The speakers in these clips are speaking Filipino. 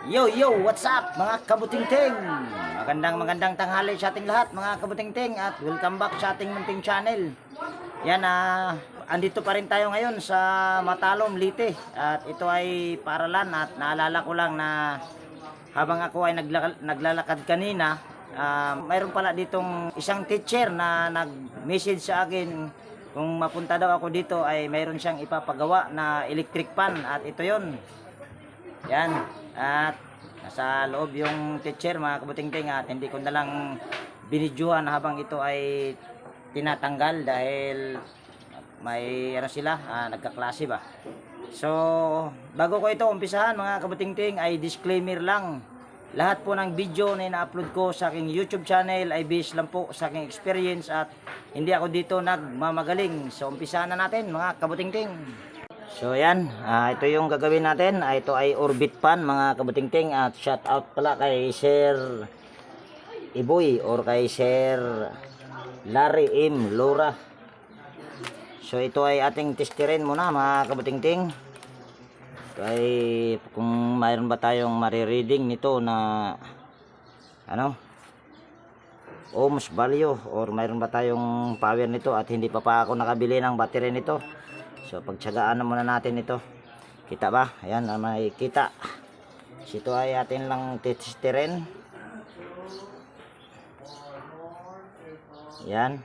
Yo, what's up mga kabutingting? Magandang tanghali sa ating lahat mga kabutingting at welcome back sa ating munting channel. Yan, andito pa rin tayo ngayon sa Matalom, Leyte. At ito ay paralan at naalala ko lang na habang ako ay naglalakad kanina, mayroon pala ditong isang teacher na nag-message sa akin kung mapunta daw ako dito ay mayroon siyang ipapagawa na electric fan at ito yon. Yan, at nasa loob yung teacher mga kabutingting at hindi ko na lang binidyohan habang ito ay tinatanggal dahil may sila, nagkaklase ba. So bago ko ito umpisahan mga kabutingting ay disclaimer lang. Lahat po ng video na ina-upload ko sa aking YouTube channel ay based lang po sa aking experience at hindi ako dito nagmamagaling. So umpisahan na natin mga kabutingting. So yan, ito yung gagawin natin. Ito ay orbit fan mga kabutingting at shout out pala kay Sir Iboy or kay Sir Larry M. Laura. So ito ay ating testerin muna mga kabutingting. Ito ay kung mayroon ba tayong marireading nito na ohms value or mayroon ba tayong power nito at hindi pa ako nakabili ng battery nito. So pagtsagaan na muna natin ito. Kita ba? Ayan, may kita. So, ito ay atin lang testerin. Ayan.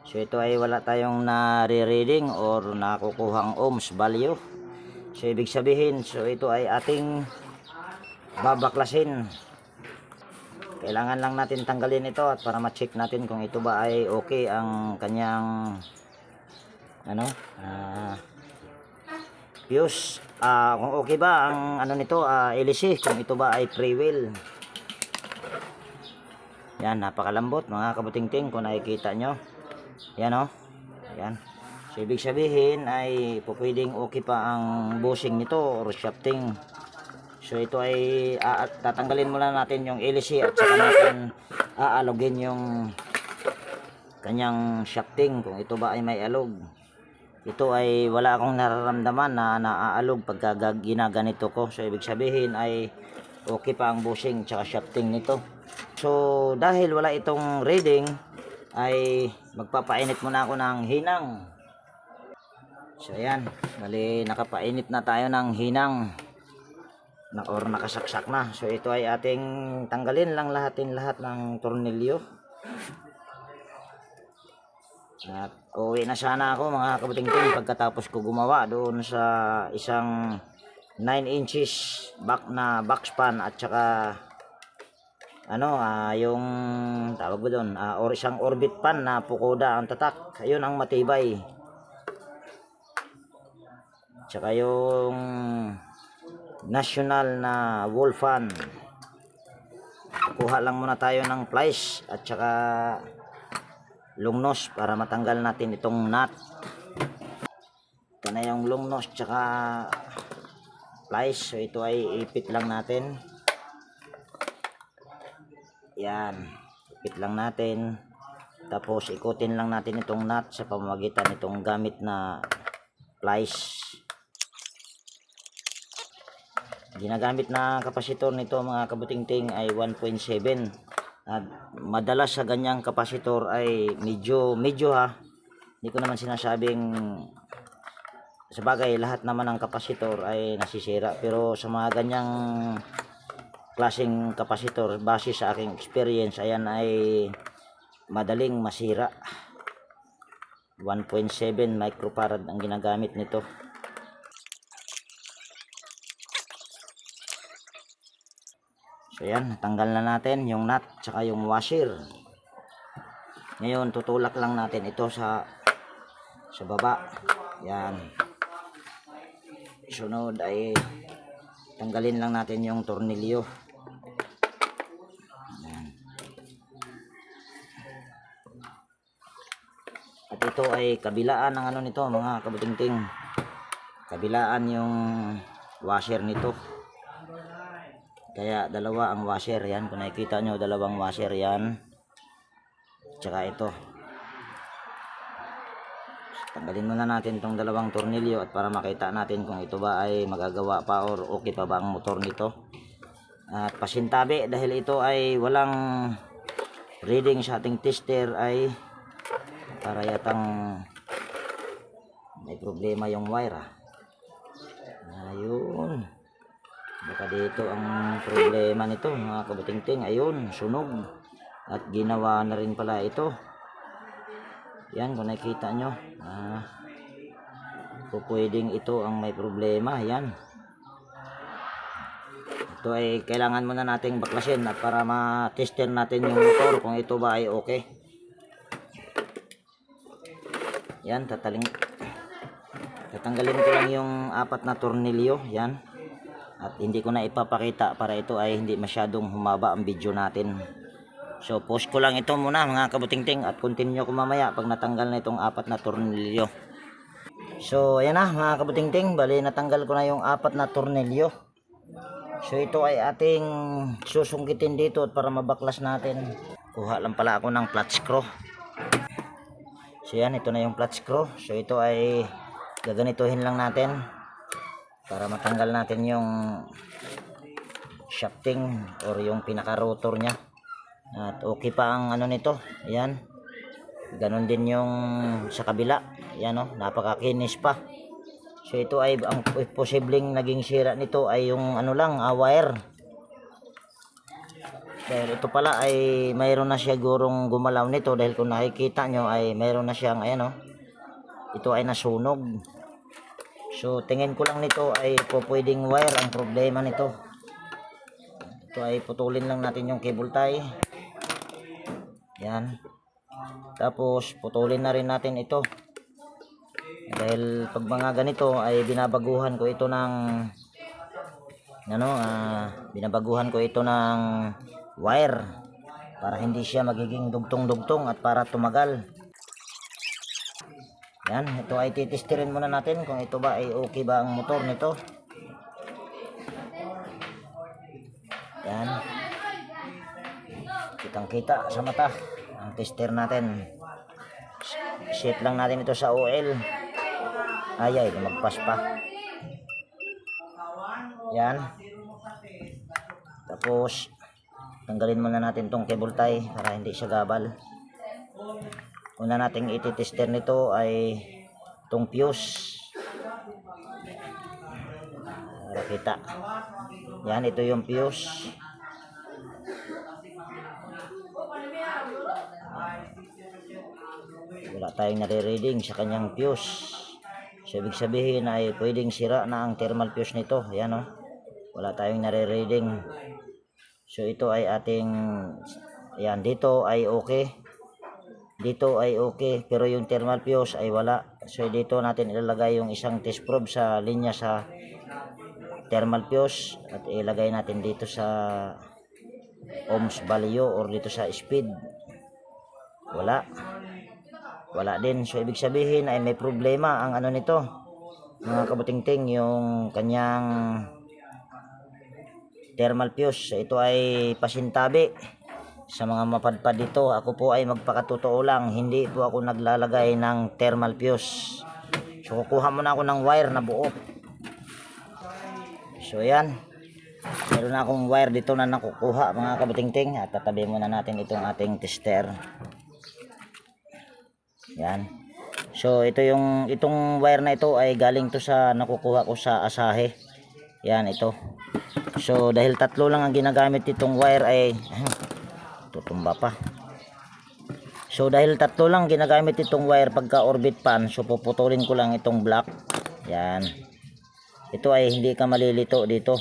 So ito ay wala tayong nare-reading or nakukuhang ohms value. So ibig sabihin, so ito ay ating babaklasin. Kailangan lang natin tanggalin ito at para ma-check natin kung ito ba ay okay ang kanyang fuse, kung okay ba ang nito, LC, kung ito ba ay freewheel. Yan, napakalambot mga kabutingting kung nakikita nyo. Yan yan. So ibig sabihin ay pwedeng okay pa ang bushing nito or shafting. So ito ay tatanggalin muna natin yung LC at saka natin aalogin yung kanyang shafting kung ito ba ay may alog. Ito ay wala akong nararamdaman na naaalog pagka ginaganito ko. So ibig sabihin ay okay pa ang bushing tsaka shafting nito. So dahil wala itong reading ay magpapainit muna ako ng hinang. So ayan, bali nakapainit na tayo ng hinang or nakasaksak na. So ito ay ating tanggalin lang lahat ng tornilyo. At uwi na sana ako mga kabutingting pagkatapos ko gumawa doon sa isang 9 inches box fan at saka yung tawag ba doon, or isang orbit fan na pukoda ang tatak. Ayun ang matibay. Tsaka yung national na wall fan. Kuha lang muna tayo ng plies at saka long nose para matanggal natin itong nut. Ito na yung long nose tsaka plies. So ito ay ipit lang natin. Yan, ipit lang natin. Tapos ikutin lang natin itong nut sa pamamagitan nitong gamit na plies. Ginagamit na kapasitor nito mga kabutingting ay 1.7. At madalas sa ganyang kapasitor ay medyo hindi ko naman sinasabing sa bagay lahat naman ng kapasitor ay nasisira, pero sa mga ganyang klaseng kapasitor base sa aking experience ayan ay madaling masira. 1.7 microfarad ang ginagamit nito. So yan, tanggal na natin yung nut tsaka yung washer. Ngayon tutulak lang natin ito sa baba. Yan. Sunod ay tanggalin lang natin yung tornilyo. Yan. At ito ay kabilaan ng nito mga kabutingting. Kabilaan yung washer nito. Kaya dalawa ang washer yan. Kung nakikita nyo, dalawang washer yan. Tsaka ito. Tanggalin muna natin itong dalawang tornilyo at para makita natin kung ito ba ay magagawa pa or okay pa ba ang motor nito. at pasintabi dahil ito ay walang reading sa ating tester ay para yatang may problema yung wire. Ayun, baka dito ang problema nito mga kabutingting. Ayun, sunog at ginawa na rin pala ito. Yan, kung nakikita nyo, pwedeng ito ang may problema. Yan, ito ay kailangan muna nating baklasin at para ma-tester natin yung motor kung ito ba ay okay. Yan, tatanggalin ko lang yung 4 na tornilyo. Yan, at hindi ko na ipapakita para ito ay hindi masyadong humaba ang video natin. So post ko lang ito muna mga kabutingting at continue ko mamaya pag natanggal na itong 4 na tornilyo. So ayan na mga kabutingting, bali natanggal ko na yung 4 na tornilyo. So ito ay ating susungkitin dito at para mabaklas natin. Kuha lang pala ako ng flat screw. So yan, ito na yung flat screw. So ito ay gaganituhin lang natin para matanggal natin yung shafting or yung pinaka rotor nya. At okay pa ang ano nito. Ayan, ganon din yung sa kabila. Ayan, oh, napakakinis pa. So ito ay ang posibleng naging sira nito ay yung ano lang, wire. Dahil ito pala ay mayroon na siya gurong gumalaw nito dahil kung nakikita nyo ay mayroon na siyang ayan, oh, ito ay nasunog. So tingin ko lang nito ay pwedeng wire ang problema nito. Ito ay putulin lang natin yung cable tie. Yan, tapos putulin na rin natin ito dahil pag mga ganito ay binabaguhan ko ito ng binabaguhan ko ito ng wire para hindi siya magiging dugtong-dugtong at para tumagal. Yan, ito ay titestirin muna natin kung ito ba ay okay ba ang motor nito. Yan, kitang kita sa mata ang tester natin. Set lang natin ito sa oil. Ay, lumagpas pa. Yan, tapos tanggalin muna natin tong cable tie para hindi siya gabal. Una nating ititester nito ay tong fuse para kita. Yan, ito yung fuse. Wala tayong nare-reading sa kanyang fuse. So ibig sabihin ay pwedeng sira na ang thermal fuse nito. Ayan, oh, wala tayong nare-reading. So ito ay ating, ayan, dito ay okay, dito ay okay, pero yung thermal fuse ay wala. So dito natin ilalagay yung isang test probe sa linya sa thermal fuse at ilagay natin dito sa ohms value or dito sa speed. Wala din. So ibig sabihin ay may problema ang ano nito mga kabutingting, yung kanyang thermal fuse. So ito ay pasintabi sa mga mapadpad dito. Ako po ay magpakatotoo lang, hindi po ako naglalagay ng thermal fuse. So kukuha muna ako ng wire na buo. So ayan, meron na akong wire dito na nakukuha mga kabutingting at tatabi muna natin itong ating tester. Yan. So itong wire na ito ay galing to sa nakukuha ko sa asahe. Yan, ito. So dahil tatlo lang ang ginagamit itong wire ay tutumba pa. So dahil tatlo lang ginagamit itong wire pagka orbit pan, so puputulin ko lang itong black. Yan. Ito ay hindi ka malilito dito.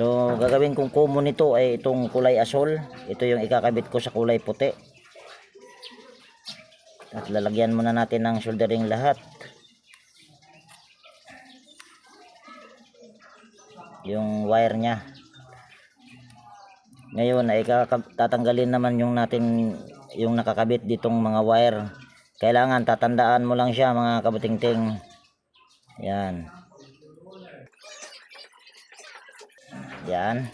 So gagawin kong common nito ay itong kulay asol. Ito yung ikakabit ko sa kulay puti. At lalagyan muna natin ng soldering lahat. Yung wire nya. Ngayon ay tatanggalin naman yung natin yung nakakabit ditong mga wire. Kailangan tatandaan mo lang siya mga kabutingting. Yan. Yan.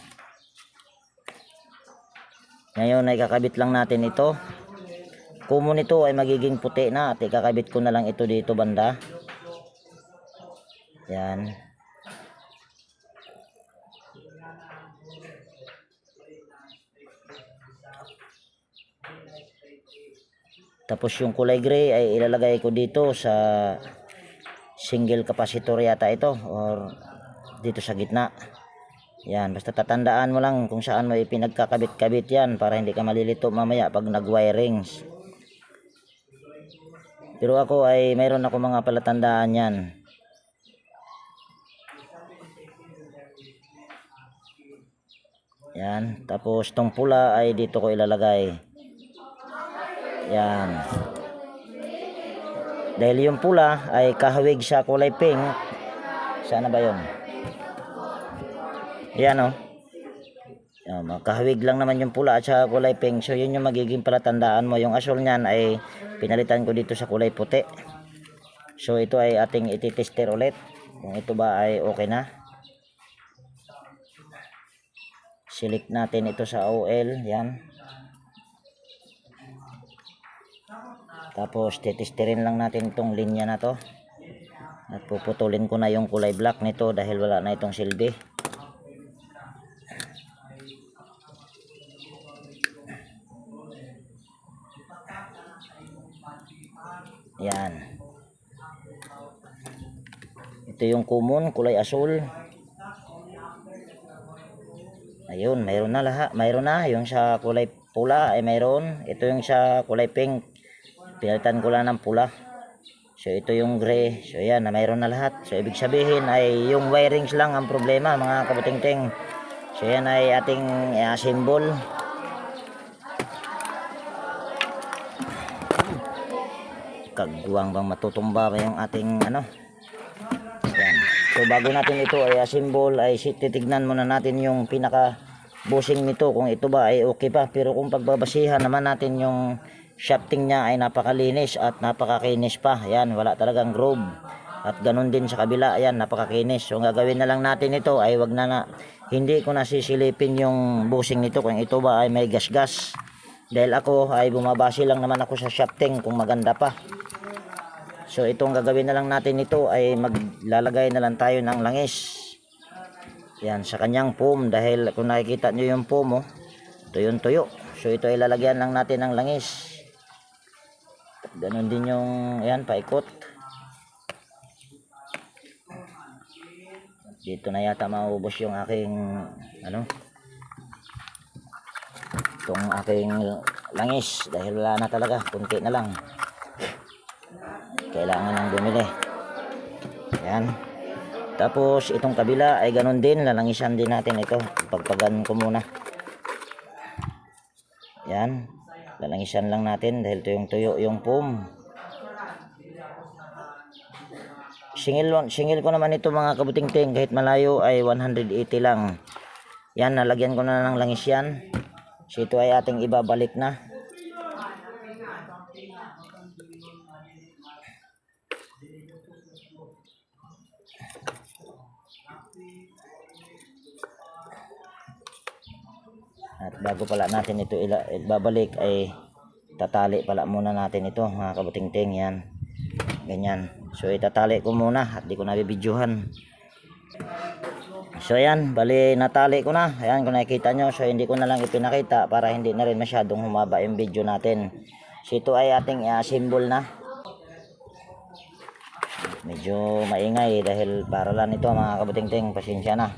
Ngayon ay kakabit lang natin ito. Kumo nito ay magiging puti na at ikakabit ko na lang ito dito banda. Yan. Tapos yung kulay gray ay ilalagay ko dito sa single capacitor yata ito or dito sa gitna. Yan, basta tatandaan mo lang kung saan mo ipinagkakabit-kabit yan para hindi ka malilito mamaya pag nag-wirings. Pero ako ay mayroon ako mga palatandaan yan. Yan, tapos tong pula ay dito ko ilalagay. Yan. Dahil yung pula ay kahawig sa kulay pink. Sana ba yun? Yan o. Kahawig lang naman yung pula at sa kulay pink. So yun yung magiging palatandaan mo. Yung asol nyan ay pinalitan ko dito sa kulay puti. So ito ay ating ititester ulit. Kung ito ba ay okay na. Select natin ito sa OL. Yan. Tapos titesterin lang natin itong linya na to. At puputulin ko na yung kulay black nito dahil wala na itong silbi. Yan. Ito yung common, kulay asul. Ayun, mayroon na lahat. Mayroon na. Yung sa kulay pula ay mayroon. Ito yung sa kulay pink. Pinalitan ko lang ng pula. So ito yung gray. So yan, mayroon na lahat. So ibig sabihin ay yung wirings lang ang problema mga kabutingting. So yan ay ating symbol. Kagwang bang matutumba ba yung ating ano. Yan. So bago natin ito ay symbol ay titignan muna natin yung pinaka bushing nito kung ito ba ay okay pa. Pero kung pagbabasihan naman natin yung shafting niya ay napakalinis at napakakinis pa. Yan, wala talagang groove. At ganun din sa kabila, ayan, napakakinis. So ang gagawin na lang natin ito ay hindi ko nasisilipin yung bushing nito kung ito ba ay may gas-gas. Dahil ako ay bumabase lang naman ako sa shafting kung maganda pa. So itong gagawin na lang natin ito ay maglalagay na lang tayo ng langis. Yan, sa kanyang foam. Dahil kung nakikita nyo yung foam, tuyong tuyo. So ito ay lalagyan lang natin ng langis. Ganon din yung, ayan, paikot. Dito na yata maubos yung aking, itong aking langis. Dahil wala na talaga, kunti na lang. Kailangan nang bumili. Ayan. Tapos itong kabila ay ganon din, lalangisan din natin ito. Pagpagan ko muna. Yan, lalangisan lang natin dahil tuyong-tuyo yung foam. Singil ko naman ito mga kabutingting, kahit malayo ay 180 lang. Yan, nalagyan ko na ng langis yan. So ito ay ating ibabalik na. At bago pala natin ito ibabalik ay tatali pala muna natin ito mga kabutingting. Yan, ganyan. So itatali ko muna at di ko nabibidyohan. So ayan, bali natali ko na. Ayan, kung nakikita nyo. So hindi ko na lang ipinakita para hindi na rin masyadong humaba yung video natin. So ito ay ating symbol na. Medyo maingay dahil para lang ito mga kabutingting. Pasensya na.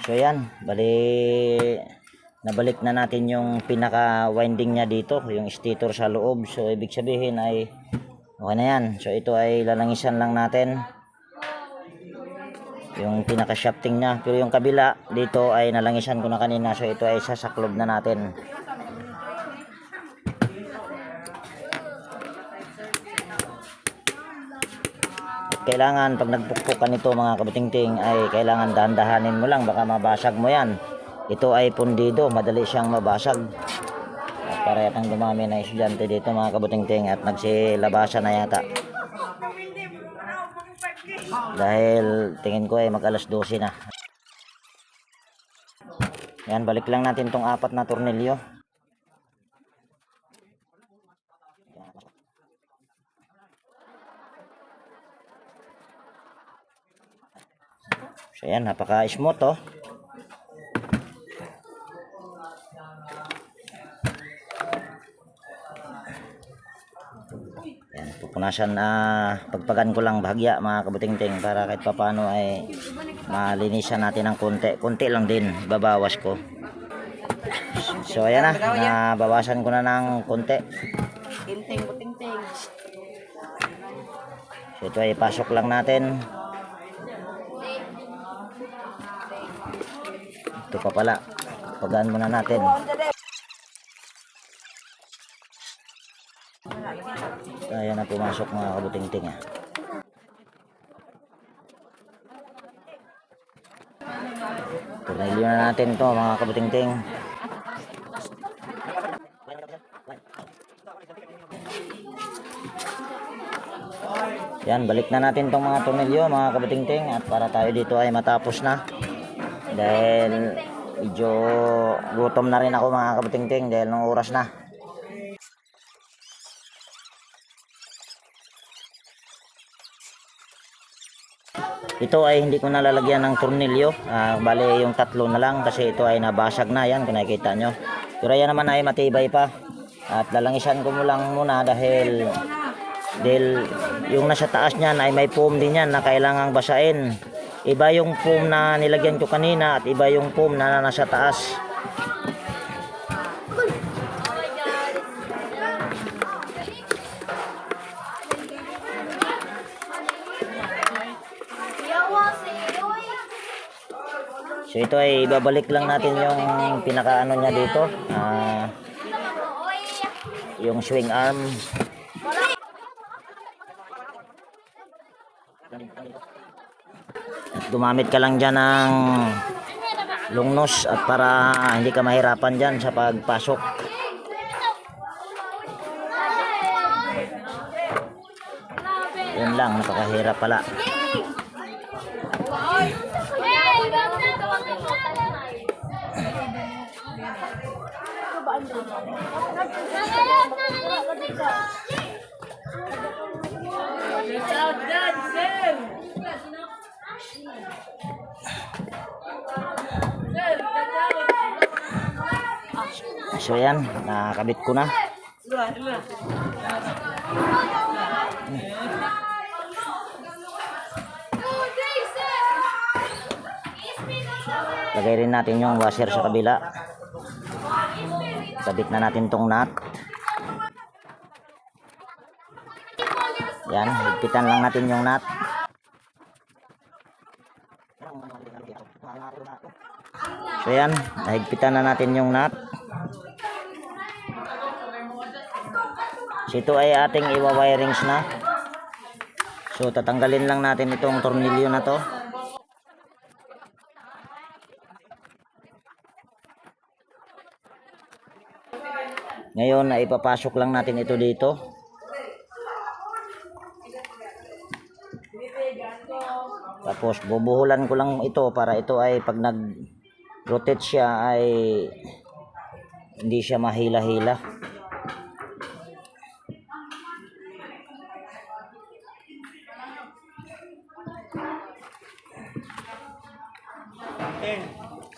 So yan, bali nabalik na natin yung pinaka winding niya dito, yung stator sa loob. So ibig sabihin ay okay na yan. So ito ay lalangisan lang natin yung pinaka shafting niya. Pero yung kabila dito ay nalangisan ko na kanina. So ito ay sasaklob na natin. kailangan pag nagpukpok ka nito mga kabutingting ay kailangan dahan-dahanin mo lang, baka mabasag mo yan. Ito ay pundido, madali siyang mabasag. At para yatang dumami na estudyante dito mga kabutingting at nagsilabasan na yata. Dahil tingin ko ay mag alas 12 na. Yan, balik lang natin tong 4 na tornilyo. So yan, napaka-smooth oh. Yan, pupunasan pagpagan ko lang bahagya mga kabutingting para kahit papano ay malinisan natin ng konti lang din, babawas ko. So ayan na, nabawasan ko na ng konti. Tinting butingting. So ito ay pasok lang natin. Ito pa pala, pagaan muna natin. Ayan na pumasok mga kabutingting. Tornilyo na natin to mga kabutingting. Yan, balik na natin tong mga tornilyo mga kabutingting at para tayo dito ay matapos na. Dahil medyo gutom na rin ako mga kabutingting dahil ng oras na. Ito ay hindi ko nalalagyan ng tornilyo, bali yung 3 na lang kasi ito ay nabasag na yan kung nakikita nyo. Pero yan naman ay matibay pa at lalangisan ko mo lang muna dahil yung nasa taas niyan ay may foam din yan na kailangang basain. Iba yung foam na nilagyan ko kanina at iba yung foam na nasa taas. So ito ay ibabalik lang natin yung pinakaano niya dito, yung swing arm. Gumamit ka lang dyan ng lungnos at para hindi ka mahirapan dyan sa pagpasok. Yun lang, napakahirap pala. So yan, nakakabit ko na. Lagay rin natin yung washer sa kabila. Kabit na natin tong nut. Yan, higpitan lang natin yung nut. So yan, nahigpitan na natin yung nut. So ito ay ating iwa-wirings na. So tatanggalin lang natin itong tornilyo na to. Ngayon ay ipapasok lang natin ito dito. Tapos bubuhulan ko lang ito para ito ay pag nag-rotate siya ay hindi siya mahila-hila.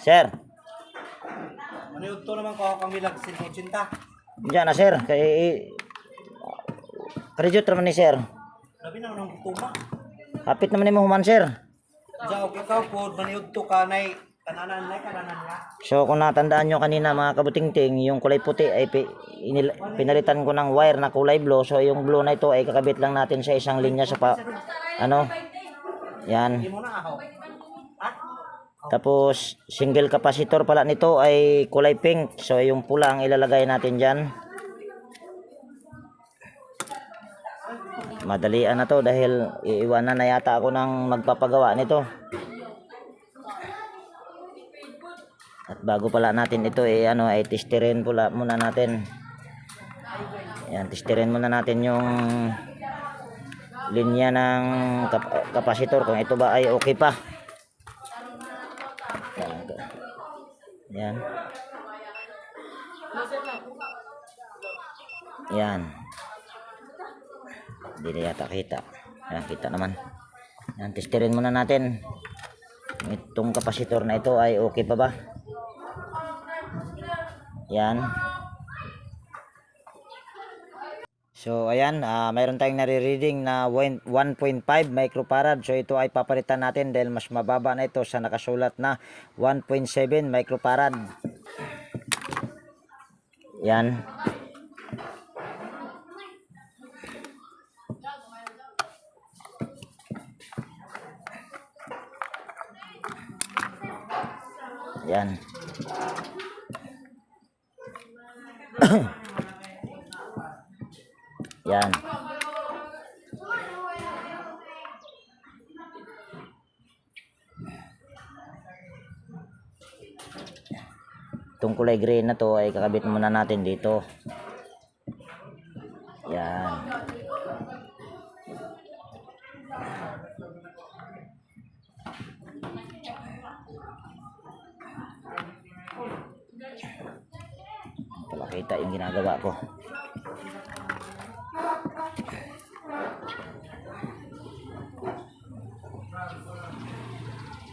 Sir. Ano yung ito naman ko kami lang 180? Diyan na sir. Kay Kredit naman ni sir. Labi na nang tuma. Kapit naman ni mo human sir. Diyan ikaw po maniud to ka nay kananan nga. So kung natandaan nyo kanina mga kabutingting, yung kulay puti ay pinalitan ko ng wire na kulay blue. So yung blue na ito ay kakabit lang natin sa isang linya sa ano. Yan. Hindi mo na ako. Tapos single capacitor pala nito ay kulay pink. So yung pula ang ilalagay natin dyan. madalian na to dahil iiwanan na yata ako ng magpapagawa nito. At bago pala natin ito ay testirin pula muna natin. Yan, testirin muna natin yung linya ng kapasitor kung ito ba ay okay pa. Yan. Yan. Hindi na yata kita. Yan, kita naman. Yan, testirin muna natin. Itong kapasitor na ito ay okay pa ba? Yan. So ayan, mayroon tayong nare-reading na 1.5 microfarad. So ito ay papalitan natin dahil mas mababa na ito sa nakasulat na 1.7 microfarad. Yan. Yan. Yan. Itong kulay gray na to ay kakabit muna natin dito. Yan. Palakita yung ginagawa ko.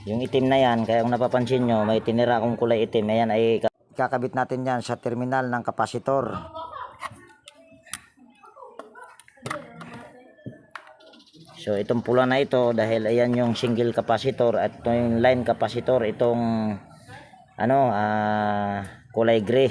Yung itim na yan, kaya kung napapansin nyo, may tinira akong kulay itim. Ayan ay kakabit natin yan sa terminal ng kapasitor. So itong pula na ito, dahil ayan yung single kapasitor at ito yung line kapasitor, itong kulay gray.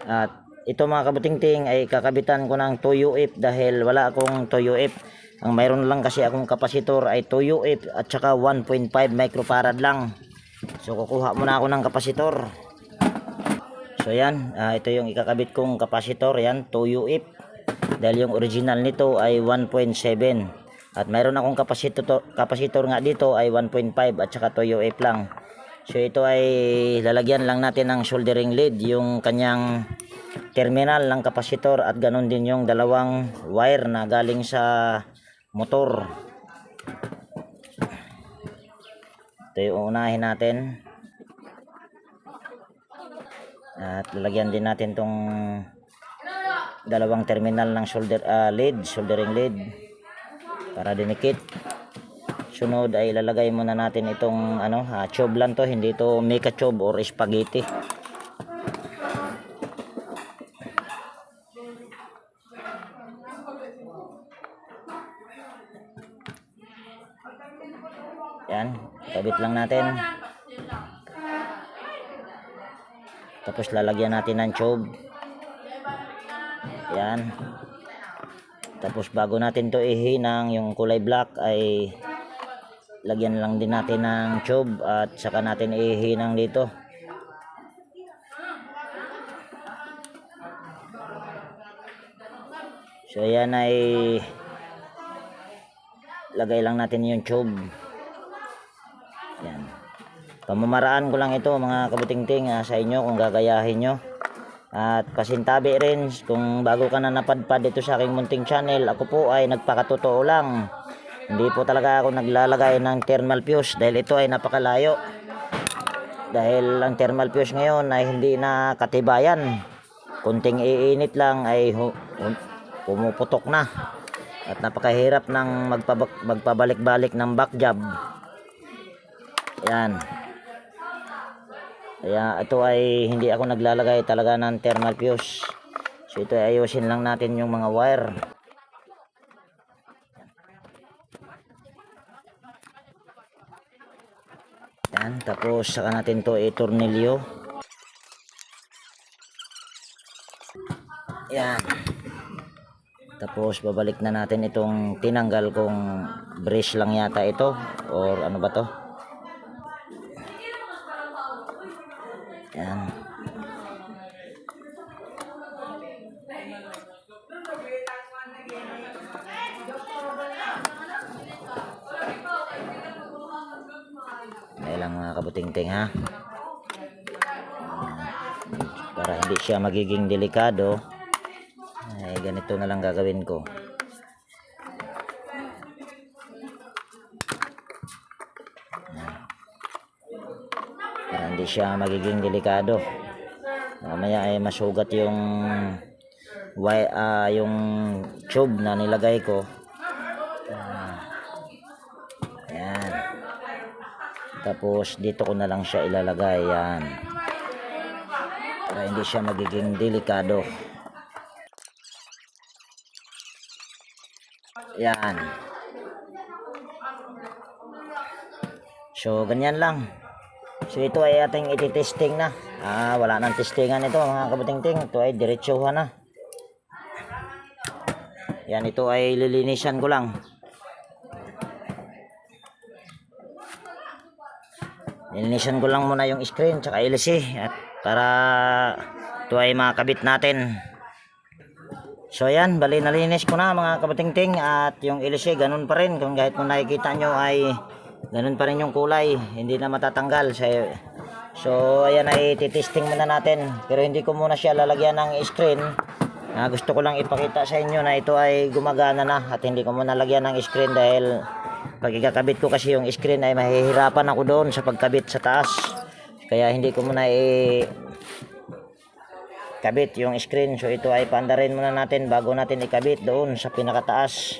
At ito mga kabutingting ay kakabitan ko ng 2UF dahil wala akong 2UF. Ang mayroon lang kasi akong kapasitor ay 2UF at saka 1.5 microfarad lang. So kukuha muna ako ng kapasitor. So yan, ito yung ikakabit kong kapasitor, yan 2UF. Dahil yung original nito ay 1.7. At mayroon akong kapasitor nga dito ay 1.5 at saka 2UF lang. So ito ay lalagyan lang natin ng soldering lead yung kanyang terminal ng kapasitor at ganun din yung dalawang wire na galing sa motor. Ito yung unahin natin. At lalagyan din natin tong dalawang terminal ng soldering lead para dinikit. Sunod ay ilalagay muna natin itong tube lang to, hindi to mega tube or spaghetti. Yan, kabit lang natin. Tapos lalagyan natin ng tube. Yan. Tapos bago natin to ihinang yung kulay black ay lagyan lang din natin ng tube at saka natin ihinang dito. So yan ay lagay lang natin yung tube. Yan. Pamamaraan ko lang ito mga kabutingting sa inyo kung gagayahin nyo. At pasintabi rin kung bago ka na napadpad dito sa aking munting channel, ako po ay nagpakatotoo lang. Hindi po talaga ako naglalagay ng thermal fuse dahil ito ay napakalayo. Dahil ang thermal fuse ngayon ay hindi na katibayan. Kunting iinit lang ay pumuputok na. At napakahirap ng magpabalik-balik ng back job. Yan. Kaya ito ay hindi ako naglalagay talaga ng thermal fuse. So ito ay ayusin lang natin yung mga wire. Yan, tapos saka natin to itornilyo. Yan. Tapos babalik na natin itong tinanggal kong brace lang yata ito or ano ba to? Yan. kabutingting ha. Para hindi siya magiging delikado, ay ganito na lang gagawin ko. Para hindi siya magiging delikado. Mamaya ay masugat yung yung tube na nilagay ko. Ayan. Tapos dito ko na lang siya ilalagay. Yan. Para hindi siya magiging delikado. Yan. So ganyan lang. So ito ay ating ititesting na. Wala nang testingan ito mga kabutingting. Ito ay diretsuhan na. Yan, ito ay lilinisan ko lang. Lilinisan ko lang muna yung screen tsaka LC at para ito ay makakabit natin. So yan, bali nalinis ko na mga kabutingting at yung LC ganun pa rin. Kung kahit kung nakikita nyo ay ganun pa rin yung kulay, hindi na matatanggal. So ayan ay titesting muna natin. Pero hindi ko muna siya lalagyan ng screen. Gusto ko lang ipakita sa inyo na ito ay gumagana na at hindi ko muna lagyan ng screen dahil pag ikakabit ko kasi yung screen ay mahihirapan ako doon sa pagkabit sa taas. Kaya hindi ko muna kabit yung screen. So ito ay paandarin muna natin bago natin ikabit doon sa pinakataas.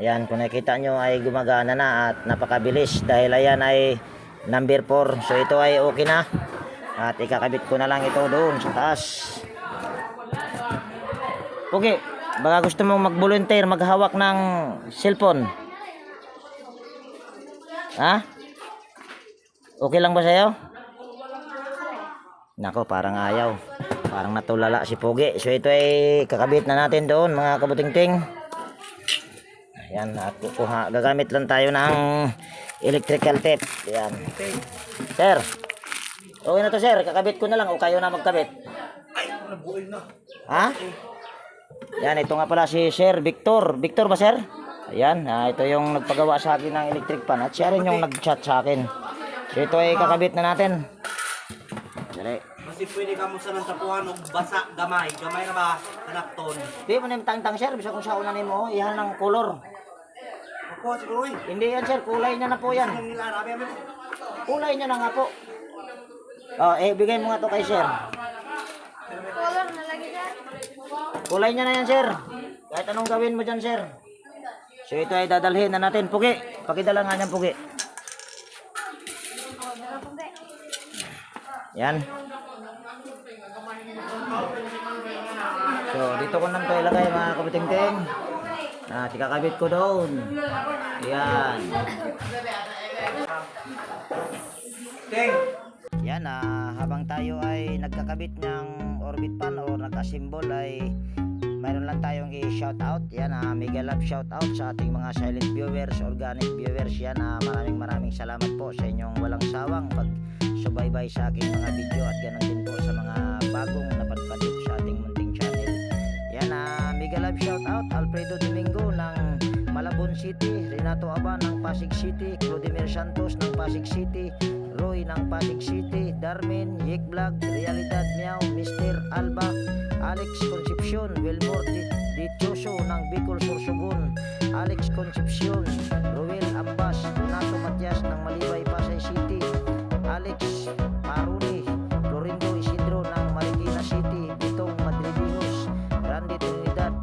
Ayan, kung nakikita nyo ay gumagana na at napakabilis dahil ayan ay number 4. So ito ay okay na at ikakabit ko na lang ito doon sa taas. Okay, baka gusto mong mag-volunteer maghawak ng cellphone. Ha? Okay lang ba sa'yo? Nako, parang ayaw. Parang natulala si Pogi. So ito ay kakabit na natin doon mga kabutingting. Ayan, at gagamit lang tayo ng electrical tape. Ayan. Sir, okay na to sir, kakabit ko na lang o kayo na magkabit? Ay, nabuhay na. Ha? Yan, ito nga pala si Sir Victor. Victor ba sir? Ayan, ito yung nagpagawa sa akin ng electric pan at siya rin yung nag-chat sa akin. So ito ay kakabit na natin. Dali. Kasi pwede ka mo sa nang tapuhan o basa, gamay. Gamay na ba? Tanakton. Di mo na yung tang-tang sir, bisa kung sa unan mo, ihan ng color. Ako, siguro eh. Hindi yan sir, kulay niya na po yan. Anong nila, rabi mo? Kulay niya na nga po. Bigay mo nga to kay sir. Color na lagi dyan. Kulay niya na yan sir. Kahit anong gawin mo dyan sir. So ito ay dadalhin na natin. Pugi, pakidala nga niyan Pugi. Yan. So dito ko lang to ilagay mga kabutingting. Ikakabit ko doon. Yan. Ting! Yan, habang tayo ay nagkakabit ng orbit pan o nag-assemble ay mayroon lang tayong i-shoutout. Yan, mega love shoutout sa ating mga silent viewers, organic viewers. Yan, maraming salamat po sa inyong walang sawang pag-subaybay sa aking mga video at ganoon din po sa mga bagong napadpad sa ating munting channel. Yan, mega love shoutout Alfredo Domingo ng Malabon City, Renato Aba ng Pasig City, Clodimir Santos ng Pasig City, Roy ng Pasig City, Darmin, Yek Vlog, Realidad Meow, Mr. Alba, Alex Concepcion, Wilmore Dichoso ng Bicol Sorsogon, Alex Concepcion, Ruel Ambas, Donato Matias ng Malibay Pasay City, Alex Paruni, Florindo Isidro ng Marikina City, Bitong Madridijos, Randy Trinidad,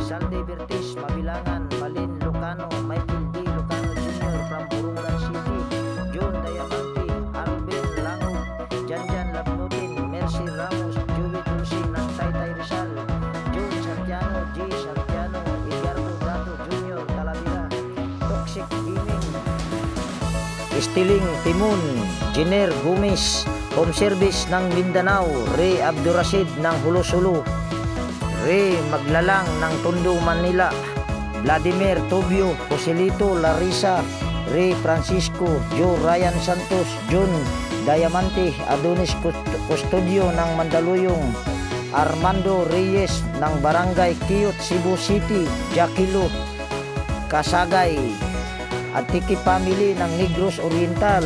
Salde Bertis, Mabilangan, Balin Lucano, Michael D. Lucano Jr. from Burungan City, John Diamante, Alvin Lango, Janjan Labnutin, Mercy Ramos, Joey Dulce ng Taytay Rizal, John Santiano, J. Santiano, Edgardo Dato Jr. Talavera, Toxic Gaming, Stiling Timun, Jenner Gomez, Home Service ng Mindanao, Ray Abdurasid ng Hulo-Sulu, Ray Maglalang ng Tondo, Manila, Vladimir Tobio, Joselito Larissa, Ray Francisco, Joe Ryan Santos, John Diamante, Adonis Custodio ng Mandaluyong, Armando Reyes ng Barangay Kiyot, Cebu City, Jaquilo Kasagay, Atiki Family ng Negros Oriental,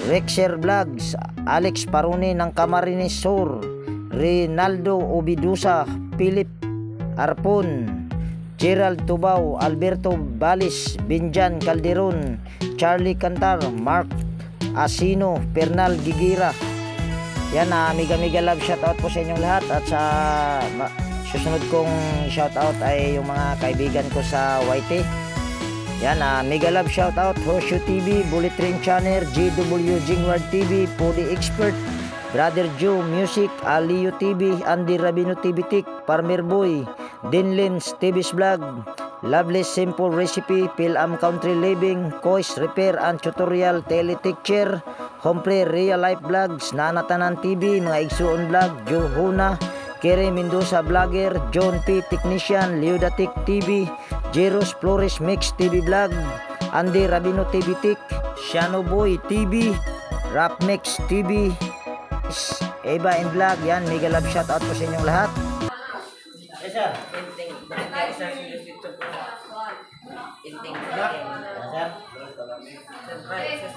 Rexer Vlogs, Alex Paruni ng Camarines Sur, Rinaldo Obidusa, Philip Arpon, Gerald Tubao, Alberto Balis, Binjan Calderon, Charlie Cantar, Mark Asino, Pernal Gigira. Yan, miga love shoutout po sa inyong lahat. At sa susunod kong shoutout ay yung mga kaibigan ko sa YT. Yan, mega love shoutout Horseshoe TV, Bullet Train Channel, GW Jingward TV, Pudi Expert, Brother Joe Music, Aliyo TV, Andy Rabino TV Tik, Farmer Boy, Dinlins TV's Vlog, Loveless Simple Recipe, Pilam Country Living, Kois Repair and Tutorial, Teletecture, Homepre Real Life Vlogs, Nanatanan TV, mga Igsuon Vlog, Johuna, Kere Mendoza Vlogger, John P Technician, Leodatic TV, Jeros Flores Mix TV Vlog, Andy Rabino TV Tik, Shano Boy TV, Rap Mix TV, Eva and Vlog. Yan, mega love shoutout po sa inyong lahat. Yes, sir.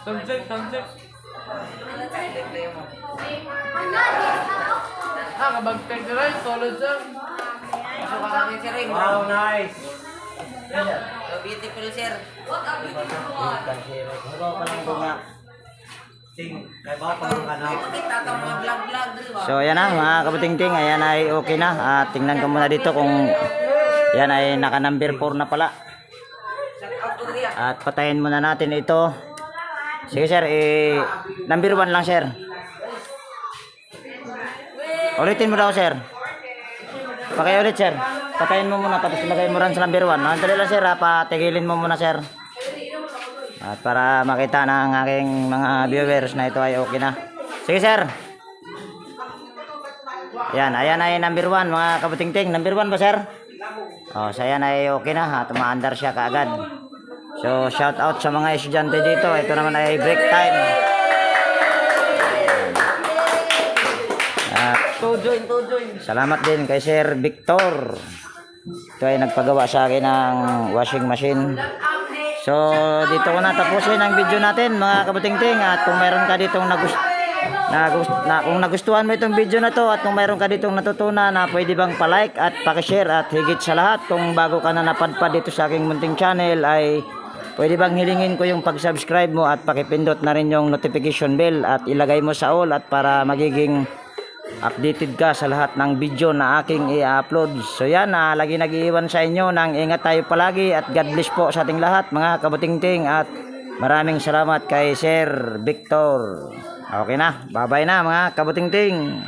Subject. Kabagtag na rin, solid sir. Masuk ka kami sir eh. Wow, nice. So beautiful sir. Sing, kay ba pa ang ano? Kita ka mga vlog di ba? So ayan na mga kabuting-ting, ayan ay okay na. Tingnan ko muna dito kung yan ay naka number 4 na pala. At patayin muna natin ito. Sige sir, number 1 lang sir. Ulitin mo daw sir. Pakiulit sir. Patayin mo muna tapos ilagay mo rin sa number 1. Andali lang sir, patigilin mo muna sir. At para makita ng aking mga viewers na ito ay okay na. Sige sir. Yan, ayan ay number 1 mga kabuting-ting. Number 1 ba sir? Oh, so ayan ay okay na. At umaandar siya kaagad. So shout out sa mga estudyante dito. Ito naman ay break time. At To join. salamat din kay Sir Victor. Ito ay nagpagawa sa akin ng washing machine. So dito ko na tapusin ang video natin mga kabuting-ting. At kung mayroon ka ditong kung nagustuhan mo itong video na to at kung mayroon ka ditong natutunan na pwede bang pa-like at paki-share at higit sa lahat kung bago ka na napadpad dito sa aking munting channel ay pwede bang hilingin ko yung pag-subscribe mo at pakipindot na rin yung notification bell at ilagay mo sa all at para magiging updated ka sa lahat ng video na aking i-upload. So yan, lagi nag-iiwan sa inyo ng ingat tayo palagi at God bless po sa ating lahat mga kabuting-ting at maraming salamat kay Sir Victor. Okay na, bye bye na mga kabuting-ting.